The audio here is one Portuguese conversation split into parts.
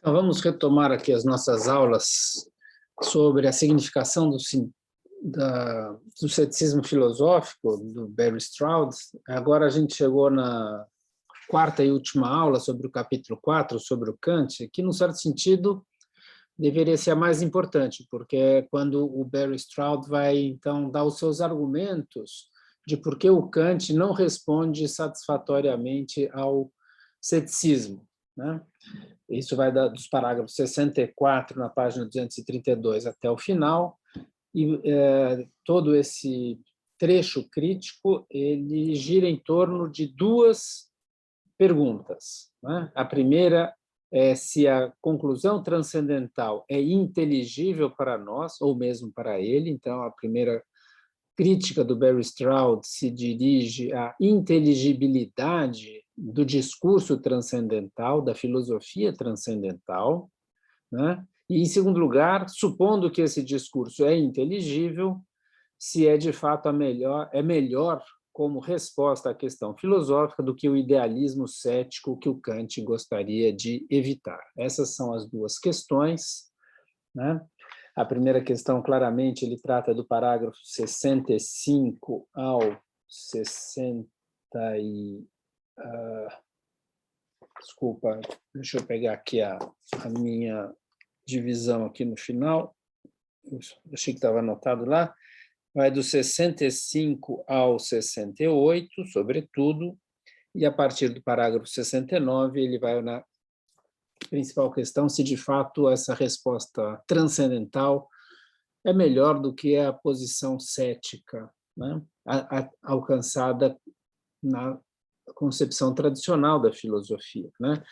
Então, vamos retomar aqui as nossas aulas sobre a significação do ceticismo filosófico do Barry Stroud. Agora a gente chegou na quarta e última aula sobre o capítulo 4, sobre o Kant, que, num certo sentido, deveria ser a mais importante, porque é quando o Barry Stroud vai, então, dar os seus argumentos de por que o Kant não responde satisfatoriamente ao ceticismo, né? Isso vai dos parágrafos 64, na página 232, até o final, e todo esse trecho crítico ele gira em torno de duas perguntas, né? A primeira é se a conclusão transcendental é inteligível para nós, ou mesmo para ele. Então, a primeira crítica do Barry Stroud se dirige à inteligibilidade do discurso transcendental, da filosofia transcendental, né? E, em segundo lugar, supondo que esse discurso é inteligível, se é de fato é melhor como resposta à questão filosófica do que o idealismo cético que o Kant gostaria de evitar. Essas são as duas questões, né? A primeira questão, claramente, ele trata do parágrafo 65 ao 60 e... desculpa, deixa eu pegar aqui a minha divisão aqui no final. Eu achei que estava anotado lá. Vai do 65 ao 68, sobretudo, e a partir do parágrafo 69, ele vai na principal questão, se de fato essa resposta transcendental é melhor do que a posição cética, né? Alcançada na concepção tradicional da filosofia, né?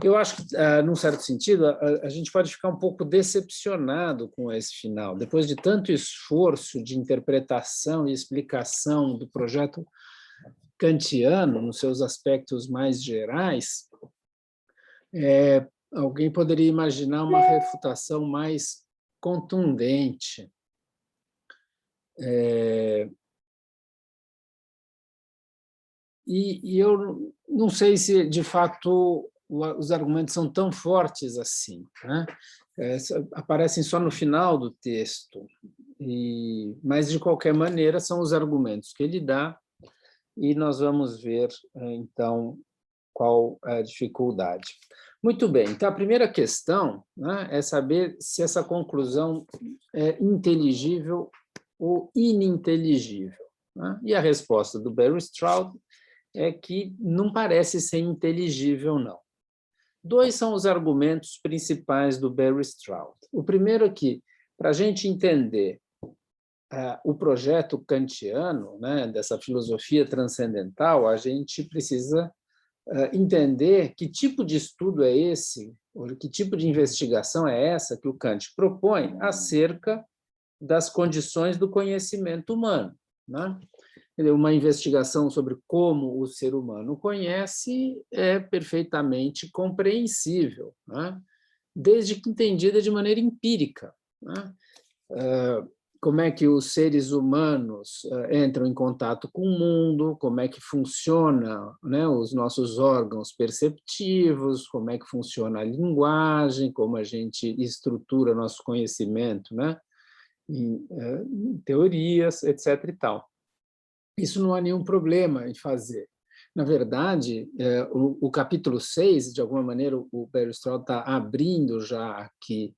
Eu acho que, num certo sentido, a gente pode ficar um pouco decepcionado com esse final. Depois de tanto esforço de interpretação e explicação do projeto kantiano, nos seus aspectos mais gerais, alguém poderia imaginar uma refutação mais contundente. E eu não sei se, de fato, os argumentos são tão fortes assim, né? Aparecem só no final do texto, mas, de qualquer maneira, são os argumentos que ele dá, e nós vamos ver, então, qual é a dificuldade. Muito bem, então a primeira questão, né, é saber se essa conclusão é inteligível ou ininteligível, né? E a resposta do Barry Stroud é que não parece ser inteligível, não. Dois são os argumentos principais do Barry Stroud. O primeiro é que, para a gente entender o projeto kantiano, né, dessa filosofia transcendental, a gente precisa entender que tipo de estudo é esse, ou que tipo de investigação é essa que o Kant propõe acerca das condições do conhecimento humano, né? Uma investigação sobre como o ser humano conhece é perfeitamente compreensível, né? Desde que entendida de maneira empírica, né? Como é que os seres humanos entram em contato com o mundo, como é que funciona, né, os nossos órgãos perceptivos, como é que funciona a linguagem, como a gente estrutura nosso conhecimento, né, em teorias, etc. e tal. Isso não há nenhum problema em fazer. Na verdade, o capítulo 6, de alguma maneira, o Barry Stroud está abrindo já aqui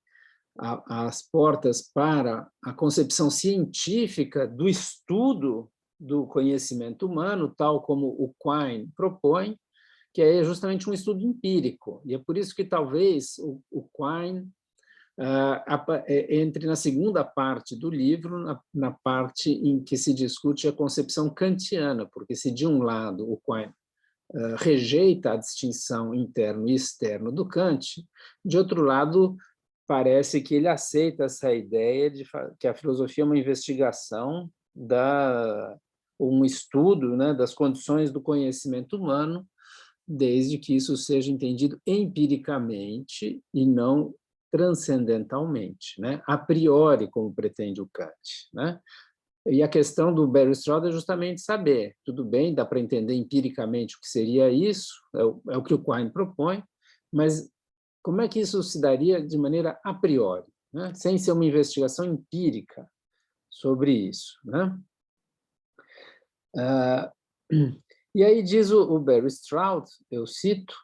as portas para a concepção científica do estudo do conhecimento humano, tal como o Quine propõe, que é justamente um estudo empírico. E é por isso que talvez o Quine entre na segunda parte do livro, na parte em que se discute a concepção kantiana, porque se de um lado o Quine rejeita a distinção interno e externo do Kant, de outro lado, parece que ele aceita essa ideia de que a filosofia é uma investigação, um estudo, né, das condições do conhecimento humano, desde que isso seja entendido empiricamente e não transcendentalmente, né, a priori, como pretende o Kant, né? E a questão do Barry Stroud é justamente saber, tudo bem, dá para entender empiricamente o que seria isso, é o que o Quine propõe, mas Como é que isso se daria de maneira a priori, né? Sem ser uma investigação empírica sobre isso, né? E aí diz o Barry Stroud, eu cito,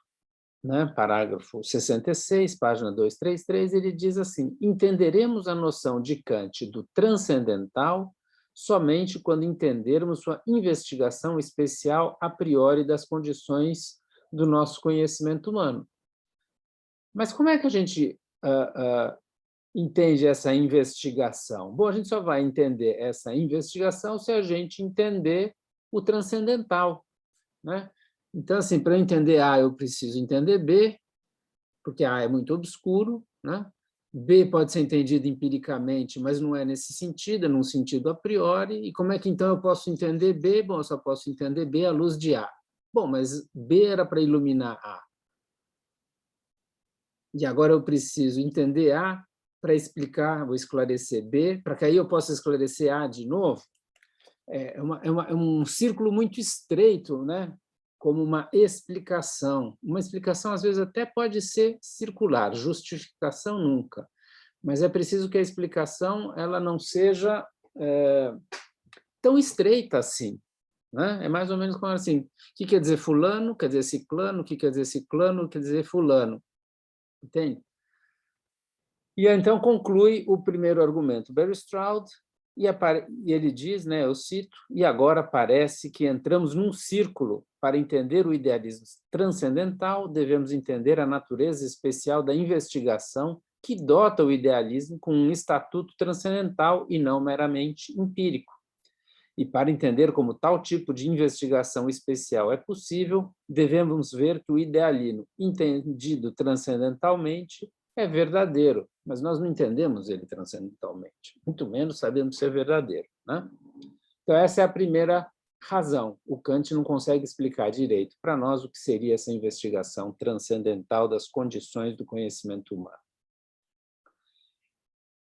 né, parágrafo 66, página 233, ele diz assim: entenderemos a noção de Kant do transcendental somente quando entendermos sua investigação especial a priori das condições do nosso conhecimento humano. Mas como é que a gente entende essa investigação? Bom, a gente só vai entender essa investigação se a gente entender o transcendental, né? Então, assim, para entender A, eu preciso entender B, porque A é muito obscuro, né? B pode ser entendido empiricamente, mas não é nesse sentido, é num sentido a priori. E como é que, então, eu posso entender B? Bom, eu só posso entender B à luz de A. Bom, mas B era para iluminar A. E agora eu preciso entender A para explicar, vou esclarecer B, para que aí eu possa esclarecer A de novo. É um círculo muito estreito, né? Como uma explicação. Uma explicação, às vezes, até pode ser circular, justificação nunca. Mas é preciso que a explicação ela não seja tão estreita assim. Né? É mais ou menos como assim, o que quer dizer fulano, quer dizer ciclano, o que quer dizer ciclano, quer dizer fulano. Entende? E então conclui o primeiro argumento, Barry Stroud, e ele diz, né, eu cito, e agora parece que entramos num círculo. Para entender o idealismo transcendental, devemos entender a natureza especial da investigação que dota o idealismo com um estatuto transcendental e não meramente empírico. E para entender como tal tipo de investigação especial é possível, devemos ver que o idealismo, entendido transcendentalmente, é verdadeiro, mas nós não entendemos ele transcendentalmente, muito menos sabemos ser verdadeiro, né? Então, essa é a primeira razão. O Kant não consegue explicar direito para nós o que seria essa investigação transcendental das condições do conhecimento humano.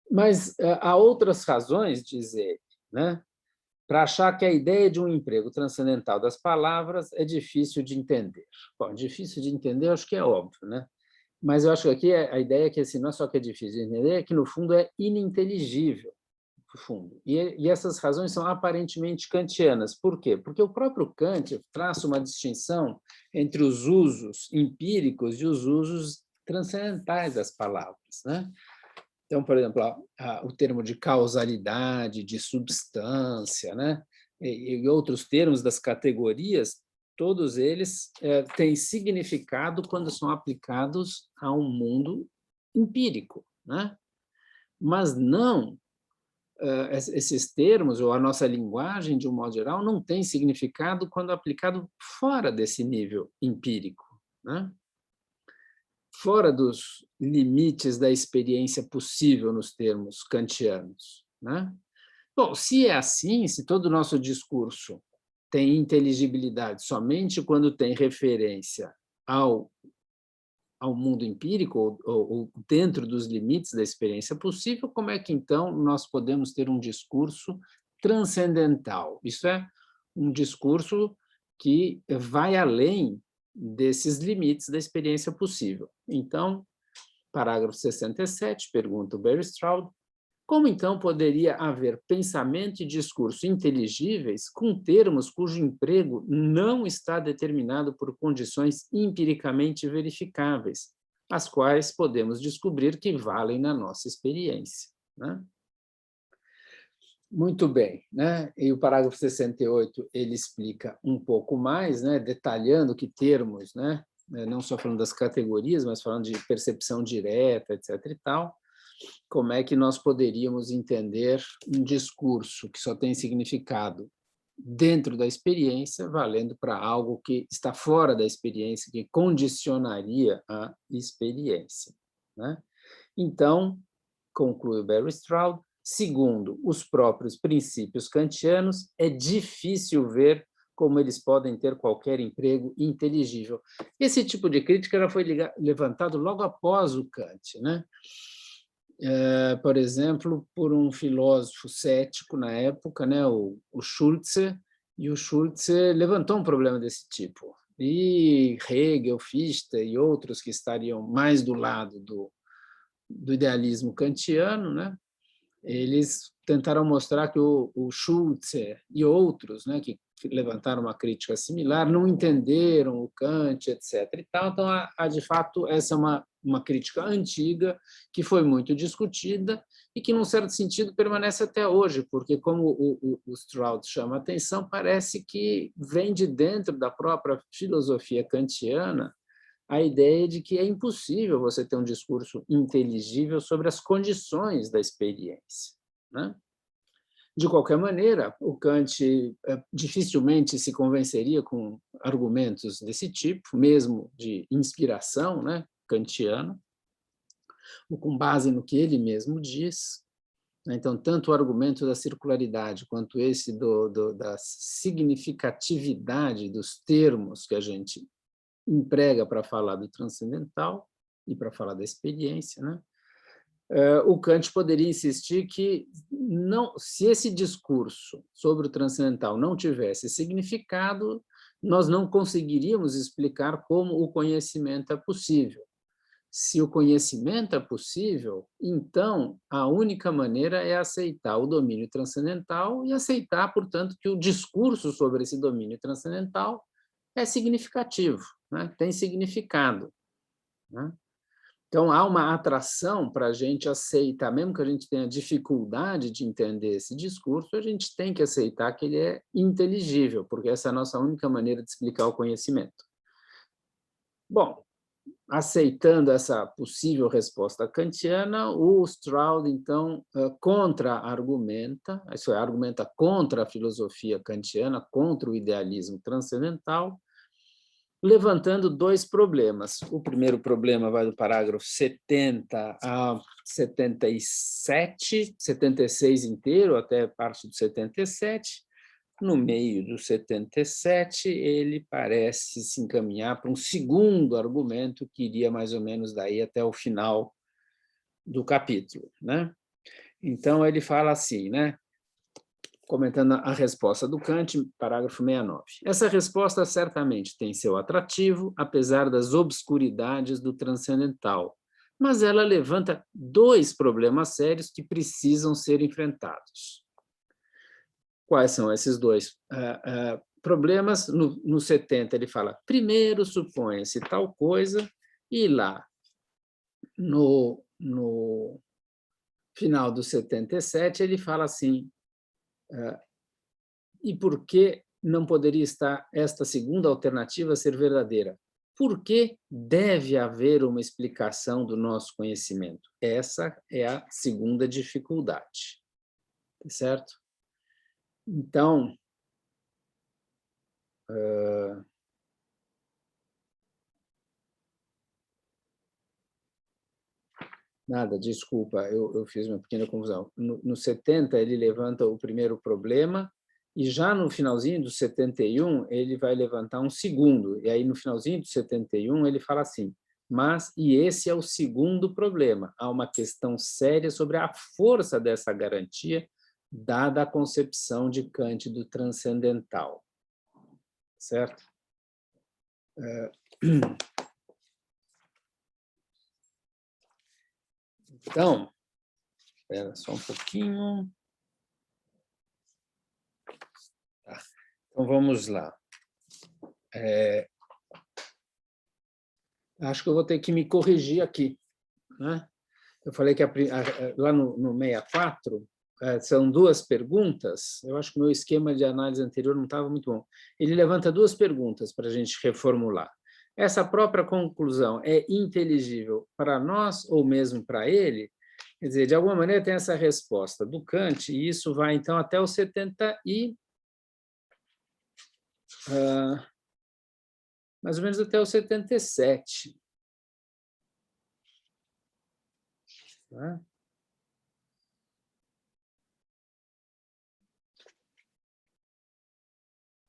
Mas há outras razões, diz ele, né? Para achar que a ideia de um emprego transcendental das palavras é difícil de entender. Bom, difícil de entender, acho que é óbvio, né? Mas eu acho que aqui a ideia é que assim, não é só que é difícil de entender, é que, no fundo, é ininteligível, no fundo. E essas razões são aparentemente kantianas. Por quê? Porque o próprio Kant traça uma distinção entre os usos empíricos e os usos transcendentais das palavras, né? Então, por exemplo, o termo de causalidade, de substância, né? E outros termos das categorias, todos eles têm significado quando são aplicados a um mundo empírico, né? Mas não, esses termos, ou a nossa linguagem, de um modo geral, não tem significado quando aplicado fora desse nível empírico, né? Fora dos limites da experiência possível nos termos kantianos, né? Bom, se é assim, se todo o nosso discurso tem inteligibilidade somente quando tem referência ao mundo empírico, ou dentro dos limites da experiência possível, como é que, então, nós podemos ter um discurso transcendental? Isso é um discurso que vai além desses limites da experiência possível. Então, parágrafo 67, pergunta o Barry Stroud, como, então, poderia haver pensamento e discurso inteligíveis com termos cujo emprego não está determinado por condições empiricamente verificáveis, as quais podemos descobrir que valem na nossa experiência, né? Muito bem, né? E o parágrafo 68 ele explica um pouco mais, né? Detalhando que termos, né? Não só falando das categorias, mas falando de percepção direta, etc. e tal, como é que nós poderíamos entender um discurso que só tem significado dentro da experiência, valendo para algo que está fora da experiência, que condicionaria a experiência, né? Então, conclui o Barry Stroud, segundo os próprios princípios kantianos, é difícil ver como eles podem ter qualquer emprego inteligível. Esse tipo de crítica já foi levantado logo após o Kant, né? Por exemplo, por um filósofo cético na época, né, o Schulze, e o Schulze levantou um problema desse tipo. E Hegel, Fichte e outros que estariam mais do lado do idealismo kantiano, né? Eles tentaram mostrar que o Schulze e outros, né, que levantaram uma crítica similar, não entenderam o Kant, etc. E tal. Então, de fato, essa é uma crítica antiga, que foi muito discutida e que, num certo sentido, permanece até hoje, porque, como o Strauss chama a atenção, parece que vem de dentro da própria filosofia kantiana a ideia de que é impossível você ter um discurso inteligível sobre as condições da experiência, né? De qualquer maneira, o Kant dificilmente se convenceria com argumentos desse tipo, mesmo de inspiração, né, kantiana, ou com base no que ele mesmo diz. Então, tanto o argumento da circularidade quanto esse da significatividade dos termos que a gente emprega para falar do transcendental e para falar da experiência, né? O Kant poderia insistir que não, se esse discurso sobre o transcendental não tivesse significado, nós não conseguiríamos explicar como o conhecimento é possível. Se o conhecimento é possível, então a única maneira é aceitar o domínio transcendental e aceitar, portanto, que o discurso sobre esse domínio transcendental é significativo, né? Tem significado, né? Então, há uma atração para a gente aceitar, mesmo que a gente tenha dificuldade de entender esse discurso, a gente tem que aceitar que ele é inteligível, porque essa é a nossa única maneira de explicar o conhecimento. Bom, aceitando essa possível resposta kantiana, o Strauss, então, contra-argumenta, isso é, argumenta contra a filosofia kantiana, contra o idealismo transcendental, levantando dois problemas. O primeiro problema vai do parágrafo 70 a 77, 76 inteiro, até parte do 77. No meio do 77, ele parece se encaminhar para um segundo argumento que iria mais ou menos daí até o final do capítulo, né? Então, ele fala assim, né? Comentando a resposta do Kant, parágrafo 69. Essa resposta certamente tem seu atrativo, apesar das obscuridades do transcendental, mas ela levanta dois problemas sérios que precisam ser enfrentados. Quais são esses dois problemas? No 70, ele fala, primeiro supõe-se tal coisa, e lá, no final do 77, ele fala assim, e por que não poderia estar esta segunda alternativa ser verdadeira? Por que deve haver uma explicação do nosso conhecimento? Essa é a segunda dificuldade, certo? Então, nada, desculpa, eu fiz uma pequena confusão. No 70, ele levanta o primeiro problema, e já no finalzinho do 71, ele vai levantar um segundo. E aí, no finalzinho do 71, ele fala assim, e esse é o segundo problema. Há uma questão séria sobre a força dessa garantia, dada a concepção de Kant do transcendental. Certo? Então, espera só um pouquinho. Tá. Então, vamos lá. Acho que eu vou ter que me corrigir aqui, né? Eu falei que lá no 64, são duas perguntas. Eu acho que o meu esquema de análise anterior não estava muito bom. Ele levanta duas perguntas para a gente reformular. Essa própria conclusão é inteligível para nós ou mesmo para ele? Quer dizer, de alguma maneira tem essa resposta do Kant, e isso vai, então, até o 70 mais ou menos até o 77. Né?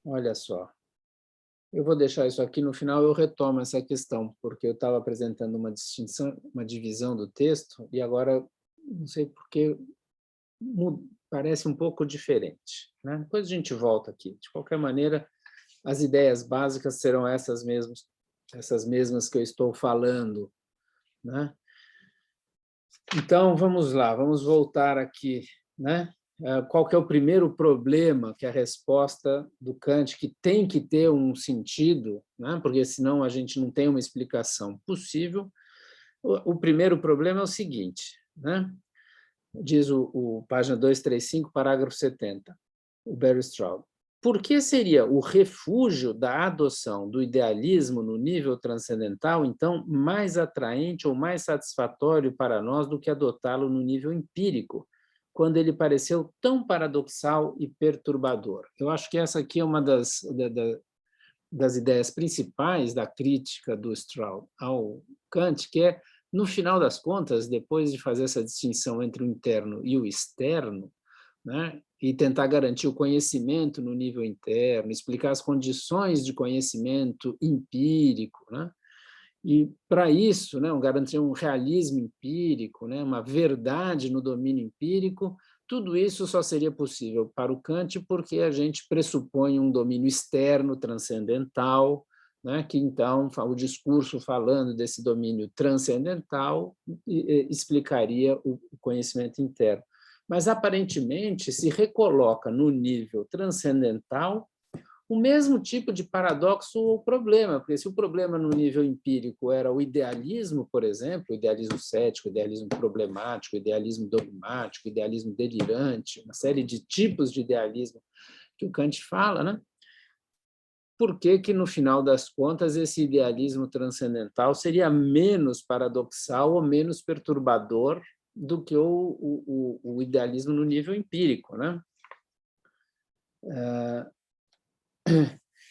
Olha só. Eu vou deixar isso aqui, no final eu retomo essa questão, porque eu estava apresentando uma distinção, uma divisão do texto, e agora, não sei por que, parece um pouco diferente, né? Depois a gente volta aqui. De qualquer maneira, as ideias básicas serão essas mesmas que eu estou falando, né? Então, vamos lá, vamos voltar aqui, né? Qual que é o primeiro problema que a resposta do Kant, que tem que ter um sentido, né? Porque senão a gente não tem uma explicação possível. O primeiro problema é o seguinte, né? Diz o página 235, parágrafo 70, o Barry Stroud. Por que seria o refúgio da adoção do idealismo no nível transcendental, então, mais atraente ou mais satisfatório para nós do que adotá-lo no nível empírico, quando ele pareceu tão paradoxal e perturbador? Eu acho que essa aqui é uma das ideias principais da crítica do Stroud ao Kant, que é, no final das contas, depois de fazer essa distinção entre o interno e o externo, né, e tentar garantir o conhecimento no nível interno, explicar as condições de conhecimento empírico, né, e, para isso, né, garantir um realismo empírico, né, uma verdade no domínio empírico, tudo isso só seria possível para o Kant porque a gente pressupõe um domínio externo, transcendental, né, que, então, o discurso falando desse domínio transcendental explicaria o conhecimento interno. Mas, aparentemente, se recoloca no nível transcendental o mesmo tipo de paradoxo ou problema, porque se o problema no nível empírico era o idealismo, por exemplo, o idealismo cético, o idealismo problemático, o idealismo dogmático, o idealismo delirante, uma série de tipos de idealismo que o Kant fala, né? Por que que, no final das contas, esse idealismo transcendental seria menos paradoxal ou menos perturbador do que o idealismo no nível empírico, né?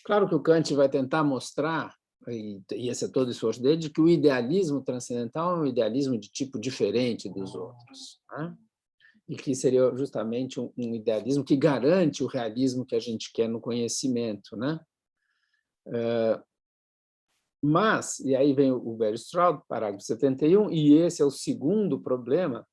Claro que o Kant vai tentar mostrar, e esse é todo o esforço dele, de que o idealismo transcendental é um idealismo de tipo diferente dos outros, né? E que seria justamente um idealismo que garante o realismo que a gente quer no conhecimento, né? Mas, e aí vem o Barry Stroud, parágrafo 71, e esse é o segundo problema,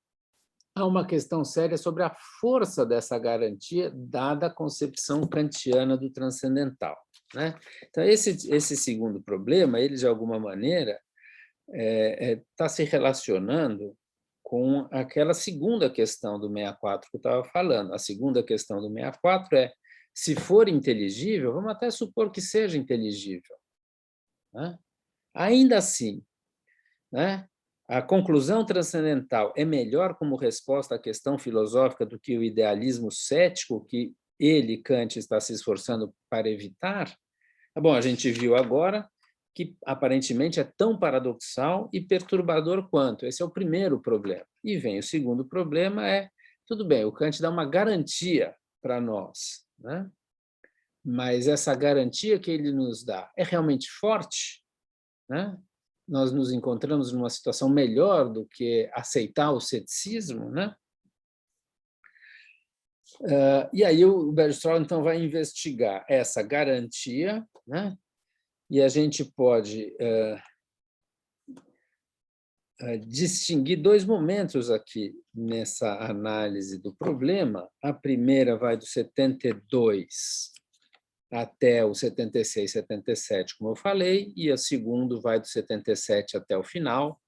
há uma questão séria sobre a força dessa garantia, dada a concepção kantiana do transcendental, né? Então, esse segundo problema, ele, de alguma maneira, está se relacionando com aquela segunda questão do 64 que eu estava falando. A segunda questão do 64 é, se for inteligível, vamos até supor que seja inteligível, né? Ainda assim, né, a conclusão transcendental é melhor como resposta à questão filosófica do que o idealismo cético que ele, Kant, está se esforçando para evitar? Bom, a gente viu agora que aparentemente é tão paradoxal e perturbador quanto. Esse é o primeiro problema. E vem o segundo problema, tudo bem, o Kant dá uma garantia para nós, né? Mas essa garantia que ele nos dá é realmente forte, né? Nós nos encontramos numa situação melhor do que aceitar o ceticismo, né? E aí o Bergström, então, vai investigar essa garantia, né? E a gente pode distinguir dois momentos aqui nessa análise do problema. A primeira vai do 72 até o 76, 77, como eu falei, e a segunda vai do 77 até o final,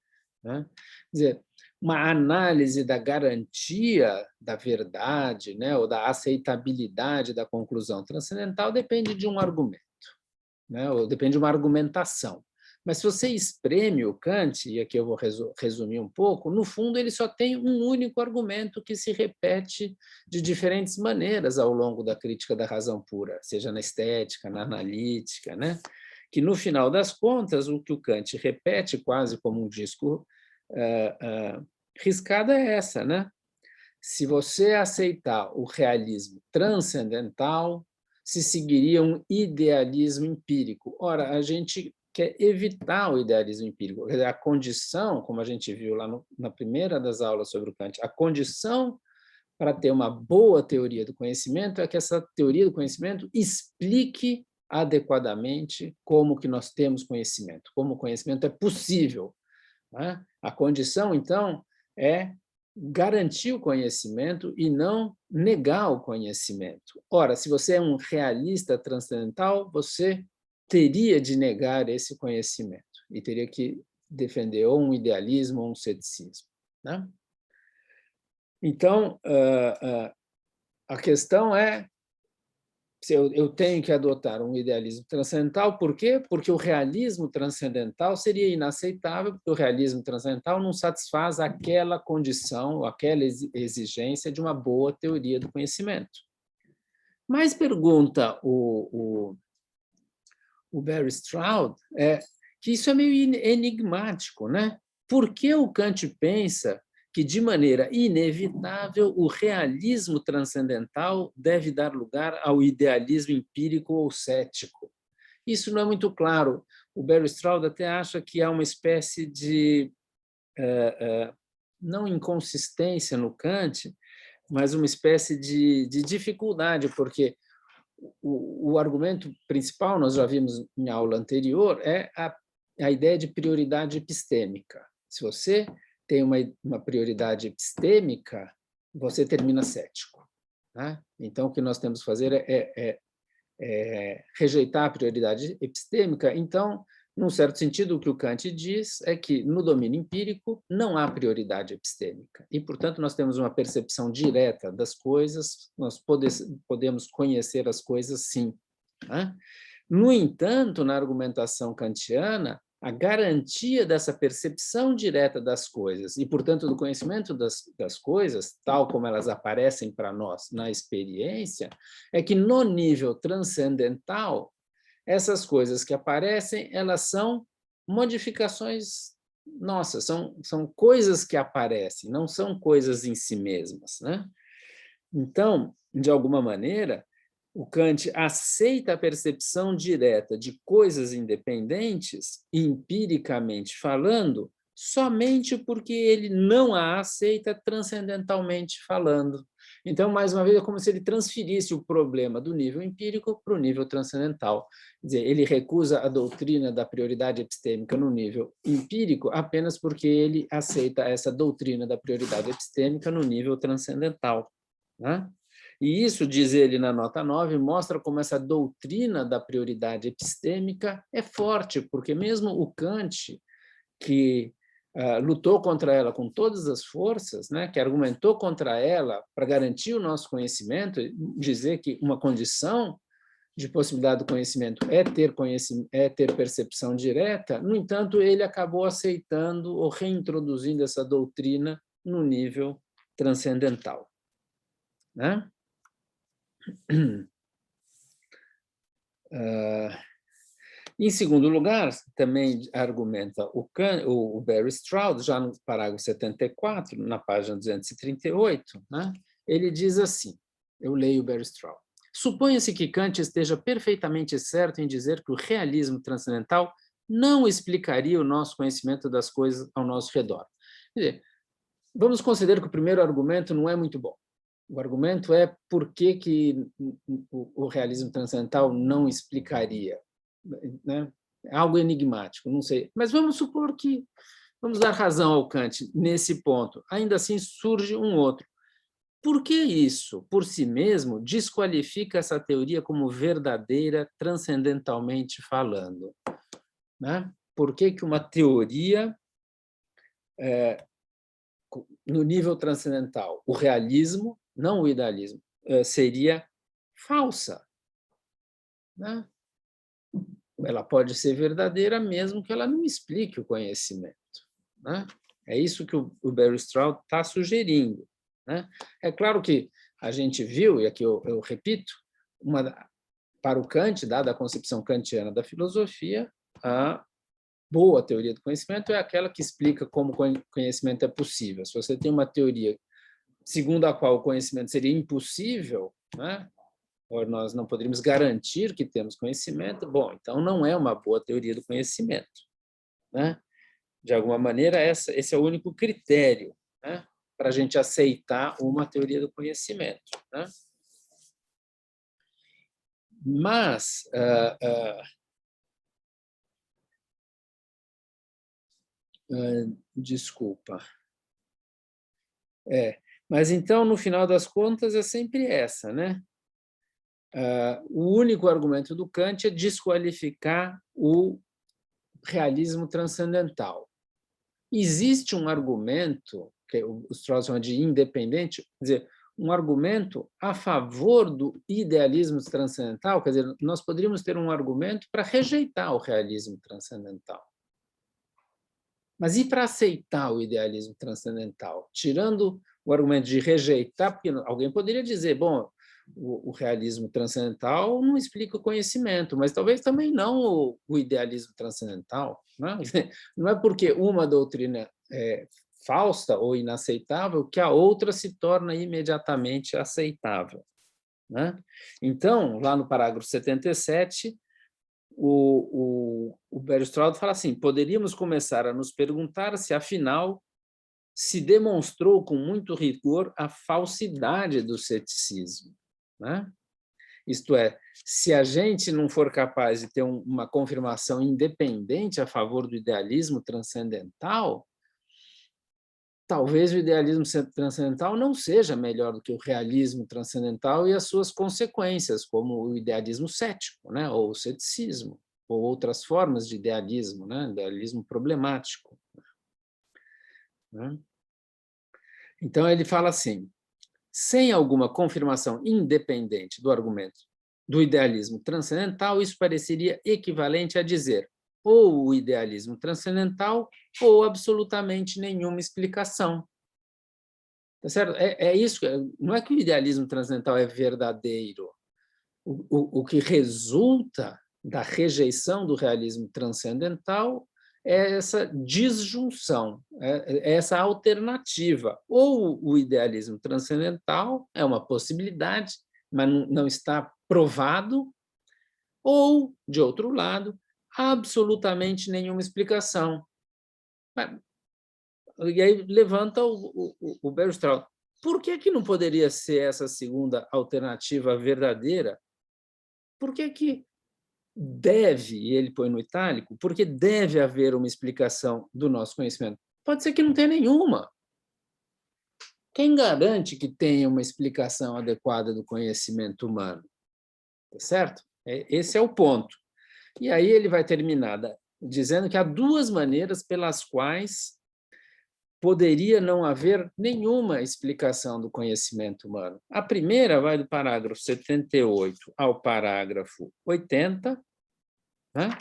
né? Quer dizer, uma análise da garantia da verdade, né, ou da aceitabilidade da conclusão transcendental depende de um argumento, né, ou depende de uma argumentação. Mas se você espreme o Kant, e aqui eu vou resumir um pouco, no fundo ele só tem um único argumento que se repete de diferentes maneiras ao longo da crítica da razão pura, seja na estética, na analítica, né? Que no final das contas o que o Kant repete quase como um disco riscado é essa, né? Se você aceitar o realismo transcendental, se seguiria um idealismo empírico. Ora, a gente quer evitar o idealismo empírico. A condição, como a gente viu lá na primeira das aulas sobre o Kant, a condição para ter uma boa teoria do conhecimento é que essa teoria do conhecimento explique adequadamente como que nós temos conhecimento, como o conhecimento é possível, né? A condição, então, é garantir o conhecimento e não negar o conhecimento. Ora, se você é um realista transcendental, você teria de negar esse conhecimento e teria que defender ou um idealismo ou um ceticismo, né? Então, a questão é se eu tenho que adotar um idealismo transcendental, por quê? Porque o realismo transcendental seria inaceitável, porque o realismo transcendental não satisfaz aquela condição, aquela exigência de uma boa teoria do conhecimento. Mas pergunta o Barry Stroud que isso é meio enigmático, né? Por que o Kant pensa que, de maneira inevitável, o realismo transcendental deve dar lugar ao idealismo empírico ou cético? Isso não é muito claro. O Barry Stroud até acha que há uma espécie de, não inconsistência no Kant, mas uma espécie de dificuldade, porque o argumento principal, nós já vimos em aula anterior, é a ideia de prioridade epistêmica. Se você tem uma prioridade epistêmica, você termina cético, né? Então, o que nós temos que fazer é rejeitar a prioridade epistêmica. Então, num certo sentido, o que o Kant diz é que, no domínio empírico, não há prioridade epistêmica. E, portanto, nós temos uma percepção direta das coisas, nós podemos conhecer as coisas, sim, né? No entanto, na argumentação kantiana, a garantia dessa percepção direta das coisas e, portanto, do conhecimento das coisas, tal como elas aparecem para nós na experiência, é que, no nível transcendental, essas coisas que aparecem, elas são modificações nossas, são coisas que aparecem, não são coisas em si mesmas, né? Então, de alguma maneira, o Kant aceita a percepção direta de coisas independentes, empiricamente falando, somente porque ele não a aceita transcendentalmente falando. Então, mais uma vez, é como se ele transferisse o problema do nível empírico para o nível transcendental. Quer dizer, ele recusa a doutrina da prioridade epistêmica no nível empírico apenas porque ele aceita essa doutrina da prioridade epistêmica no nível transcendental, né? E isso, diz ele na nota 9, mostra como essa doutrina da prioridade epistêmica é forte, porque mesmo o Kant, que lutou contra ela com todas as forças, né, que argumentou contra ela para garantir o nosso conhecimento, dizer que uma condição de possibilidade do conhecimento é ter percepção direta, no entanto, ele acabou aceitando ou reintroduzindo essa doutrina no nível transcendental, né? Em segundo lugar, também argumenta o Barry Stroud, já no parágrafo 74, na página 238, né? Ele diz assim, eu leio o Barry Stroud: suponha-se que Kant esteja perfeitamente certo em dizer que o realismo transcendental não explicaria o nosso conhecimento das coisas ao nosso redor. Quer dizer, vamos considerar que o primeiro argumento não é muito bom. O argumento é por que o realismo transcendental não explicaria, né? É algo enigmático, não sei. Mas vamos supor que vamos dar razão ao Kant nesse ponto. Ainda assim surge um outro. Por que isso, por si mesmo, desqualifica essa teoria como verdadeira transcendentalmente falando, né? Por que uma teoria no nível transcendental, o realismo, não o idealismo, seria falsa, né? Ela pode ser verdadeira mesmo que ela não explique o conhecimento, né? É isso que o Barry Stroud está sugerindo, né? É claro que a gente viu, e aqui eu repito, para o Kant, dada a concepção kantiana da filosofia, a boa teoria do conhecimento é aquela que explica como o conhecimento é possível. Se você tem uma teoria segundo a qual o conhecimento seria impossível, né? Ou nós não poderíamos garantir que temos conhecimento, bom, então não é uma boa teoria do conhecimento, né? De alguma maneira, esse é o único critério, né, para a gente aceitar uma teoria do conhecimento, né? Mas, desculpa, Mas então, no final das contas, é sempre essa, né? O único argumento do Kant é desqualificar o realismo transcendental. Existe um argumento, que os Strauss chamam de independente, quer dizer, um argumento a favor do idealismo transcendental, quer dizer, nós poderíamos ter um argumento para rejeitar o realismo transcendental. Mas e para aceitar o idealismo transcendental? Tirando o argumento de rejeitar, porque alguém poderia dizer, bom, o realismo transcendental não explica o conhecimento, mas talvez também não o idealismo transcendental. Não é? Não é porque uma doutrina é falsa ou inaceitável que a outra se torna imediatamente aceitável. Né? Então, lá no parágrafo 77, o Bergstraud fala assim, poderíamos começar a nos perguntar se, afinal, se demonstrou com muito rigor a falsidade do ceticismo. Né? Isto é, se a gente não for capaz de ter uma confirmação independente a favor do idealismo transcendental, talvez o idealismo transcendental não seja melhor do que o realismo transcendental e as suas consequências, como o idealismo cético, né? Ou o ceticismo, ou outras formas de idealismo, né? Idealismo problemático. Né? Então, ele fala assim, sem alguma confirmação independente do argumento do idealismo transcendental, isso pareceria equivalente a dizer ou o idealismo transcendental ou absolutamente nenhuma explicação. Tá certo? É isso, não é que o idealismo transcendental é verdadeiro. O que resulta da rejeição do realismo transcendental é essa disjunção, é essa alternativa. Ou o idealismo transcendental é uma possibilidade, mas não está provado, ou, de outro lado, absolutamente nenhuma explicação. E aí levanta o Bergstraud. Por que não poderia ser essa segunda alternativa verdadeira? Por que deve, e ele põe no itálico, porque deve haver uma explicação do nosso conhecimento? Pode ser que não tenha nenhuma. Quem garante que tenha uma explicação adequada do conhecimento humano? Tá certo? Esse é o ponto. E aí ele vai terminar dizendo que há duas maneiras pelas quais poderia não haver nenhuma explicação do conhecimento humano. A primeira vai do parágrafo 78 ao parágrafo 80, né?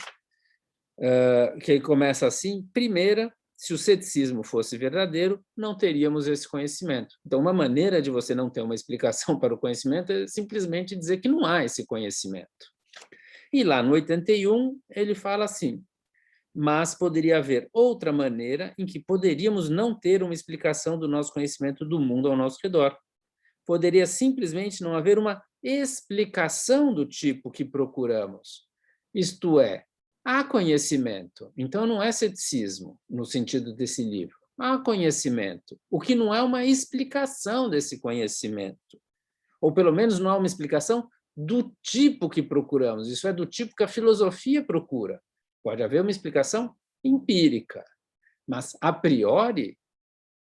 Que começa assim, primeira, se o ceticismo fosse verdadeiro, não teríamos esse conhecimento. Então, uma maneira de você não ter uma explicação para o conhecimento é simplesmente dizer que não há esse conhecimento. E lá no 81, ele fala assim, mas poderia haver outra maneira em que poderíamos não ter uma explicação do nosso conhecimento do mundo ao nosso redor. Poderia simplesmente não haver uma explicação do tipo que procuramos. Isto é, há conhecimento, então não é ceticismo, no sentido desse livro. Há conhecimento, o que não é uma explicação desse conhecimento. Ou pelo menos não há uma explicação do tipo que procuramos, isso é, do tipo que a filosofia procura. Pode haver uma explicação empírica, mas, a priori,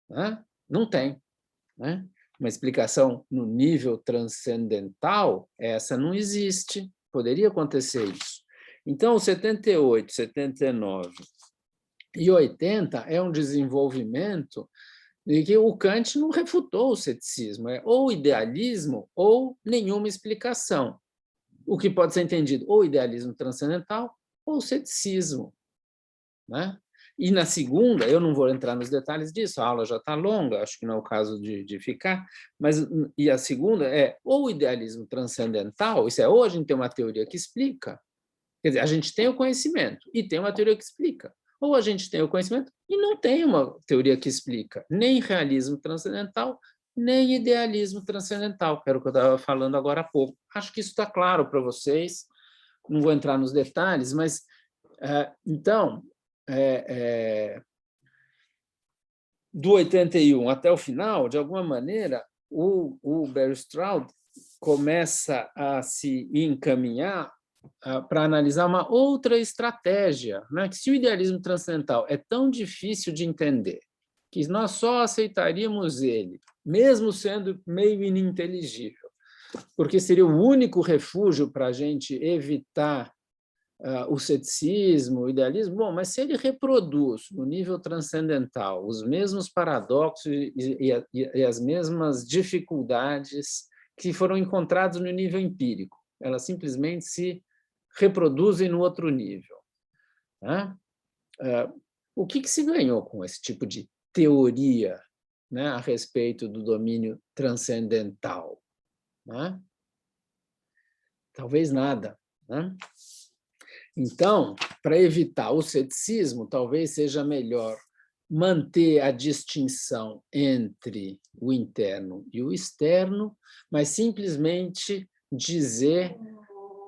né, não tem. Né? Uma explicação no nível transcendental, essa não existe. Poderia acontecer isso. Então, 78, 79 e 80 é um desenvolvimento de que o Kant não refutou o ceticismo, é ou idealismo ou nenhuma explicação. O que pode ser entendido ou idealismo transcendental ou ceticismo. Né? E na segunda, eu não vou entrar nos detalhes disso, a aula já está longa, acho que não é o caso de ficar, mas e a segunda é ou idealismo transcendental, isso é, ou a gente tem uma teoria que explica, quer dizer, a gente tem o conhecimento e tem uma teoria que explica, ou a gente tem o conhecimento e não tem uma teoria que explica, nem realismo transcendental, nem idealismo transcendental, que era o que eu estava falando agora há pouco. Acho que isso está claro para vocês, não vou entrar nos detalhes, mas, então, do 81 até o final, de alguma maneira, o Bergstraud começa a se encaminhar para analisar uma outra estratégia, né? Que se o idealismo transcendental é tão difícil de entender, que nós só aceitaríamos ele, mesmo sendo meio ininteligível, porque seria o único refúgio para a gente evitar o ceticismo, o idealismo. Bom, mas se ele reproduz no nível transcendental os mesmos paradoxos e as mesmas dificuldades que foram encontradas no nível empírico, elas simplesmente se reproduzem no outro nível, né? O que se ganhou com esse tipo de teoria, né, a respeito do domínio transcendental, né? Talvez nada, né? Então, para evitar o ceticismo, talvez seja melhor manter a distinção entre o interno e o externo, mas simplesmente dizer,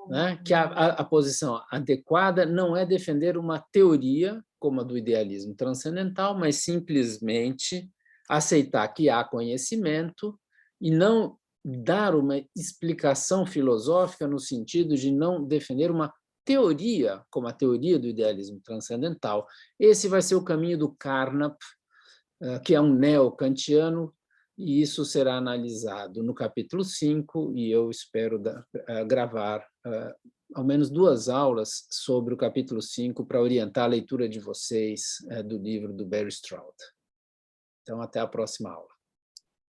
né, que a posição adequada não é defender uma teoria, como a do idealismo transcendental, mas simplesmente aceitar que há conhecimento e não dar uma explicação filosófica no sentido de não defender uma teoria, como a teoria do idealismo transcendental. Esse vai ser o caminho do Carnap, que é um neo-kantiano, e isso será analisado no capítulo 5, e eu espero gravar ao menos 2 aulas sobre o capítulo 5 para orientar a leitura de vocês do livro do Barry Stroud. Então, até a próxima aula.